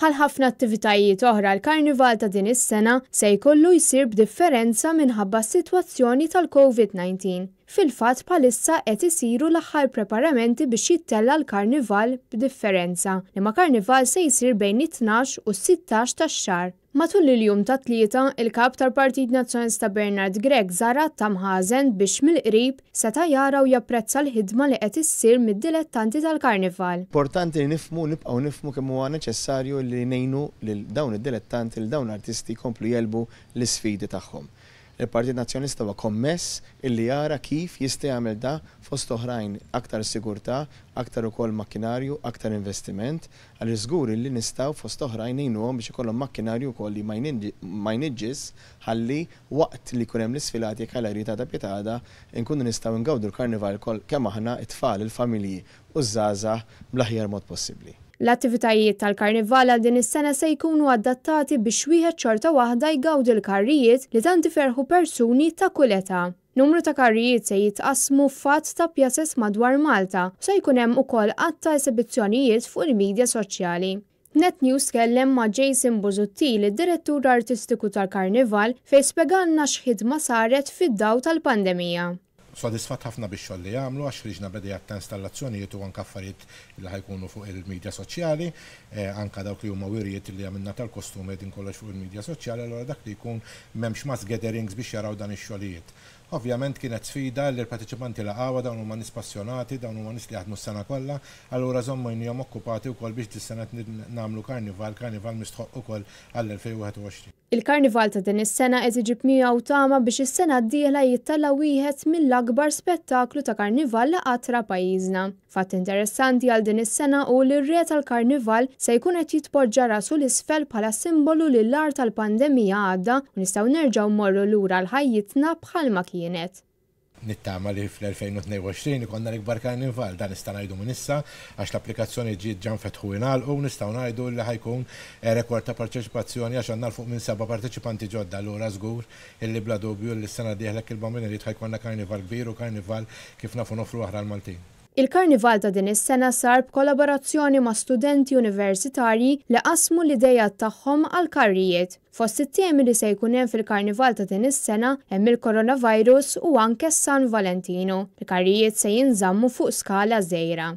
Bħal ħafna attivitajiet oħra l-Karnival ta' din is-sena se jkollu jsir b'differenza minħabba s-sitwazzjoni tal-COVID-19. Fil-fatt bħalissa qed isiru l-aħħar preparamenti biex jittella l-Karnival b'differenza, imma Karnival se jsir bejn it-12 u s-16 tax-xahar. Matul il-jum ta' tlieta, il-kap tal-Partit Nazzjonalista Bernard Gregg żarat ta' mħażen biex mill-qrib seta' jara u japprezza l-ħidma li qed issir mid-dilettanti tal-Karnival. Importanti li nibqgħu nifhmu kemm huwa neċessarju li ngħinu lil dawn id-dilettanti lil dawn l-artisti jkomplu jelbu l-isfidi tagħhom. Il-Partit Nazzjonalista huwa kommess illi jara kif jista' jagħmel da fost oħrajn aktar sigurtà, aktar ukoll makkinarju, aktar investiment, għaliex żgur illi nistgħu fost oħrajn ngħinuhom biex ikollhom makkinarju wkoll li ma jniġġis ħalli waqt li jkun hemm l-isfilati kaleri ta' pjetada nkunu nistgħu ngawdu l-Karnival kemm aħna it-tfal, il-familji u żgħażagħ bl-aħjar mod possibbli. L-attivitajiet tal-Karnival għal din is-sena se jkunu adattati biex wieħed xorta waħda jgawdi l-karrijiet li tant iferħu persuni ta' kull età. Numru ta' karrijiet se jitqasmu f'fatt ta' pjases madwar Malta u se jkun hemm ukoll qatt ta' esibizzjonijiet fuq il-midja soċjali. Net News kellem ma' Jason Bozuttil, id-direttur artistiku tal-Karnival, fejn spjegalna x'ħidma saret fid-daw tal-pandemija. Sodisfat ħafna biex xogħol li jagħmlu għax riġna bedejat ta' installazzjonijiet u anke affarijiet li ħajkunu fuq il-medja soċjali, anke dawk li huma wirjiet li għamilna tal-kostumi din kollox fuq il-medja soċjali, allura dak li jkun m'hemmx mass gatherings biex jaraw dan ix-xogħlijiet. Ovvjament kienet sfida li l-partiċipanti laqgħu dawn huma nies passjonati, dawn huma nies li jaħdmu s-sena kollha, allura żommu jnihom okkupati wkoll biex dis-sena nagħmlu karnival mistħoq ukoll għall-2021. Il-Karnival ta' din is-sena qed iġib miegħu tama biex is-sena d-dieħla jittella wieħed mill-akbar spettaklu ta' Karnival li qatt ra pajjiżna. Fatt interessanti għal din is-sena u li r-re tal-Karnival se jkun qed jitpoġġa rasu l-isfel bħala simbolu li l-ar tal-pandemija għadda u nistgħu nerġgħu mmorru lura l-ħajjitna bħalma kienet. Nittama li fl-2022 ikonna l-ikbar Karnival, dan nista' ngħidu minn issa għax l-applikazzjoni ġiet ġan fetħu jingħalqu nistgħu ngħidu li ħajkun rekord ta' parteċipazzjoni għax għandna fuq minn 7 parteċipanti ġodda allura żgur illi bla dubju li s-sena dieħlek il-Bambineriet ħajkonna Karnival kbir u Karnival kif nafu nofru aħra l-Maltin. Il-Karnival ta' din is-sena sar b'kollaborazzjoni ma' studenti universitarji li qasmu l-idejat tagħhom għal karrijiet. Fost it-temi li se jkun hemm fil-Karnival ta' din is-sena hemm il-Coronavirus u anke San Valentino. Il-karrijiet se jinżammu fuq skala żgħira.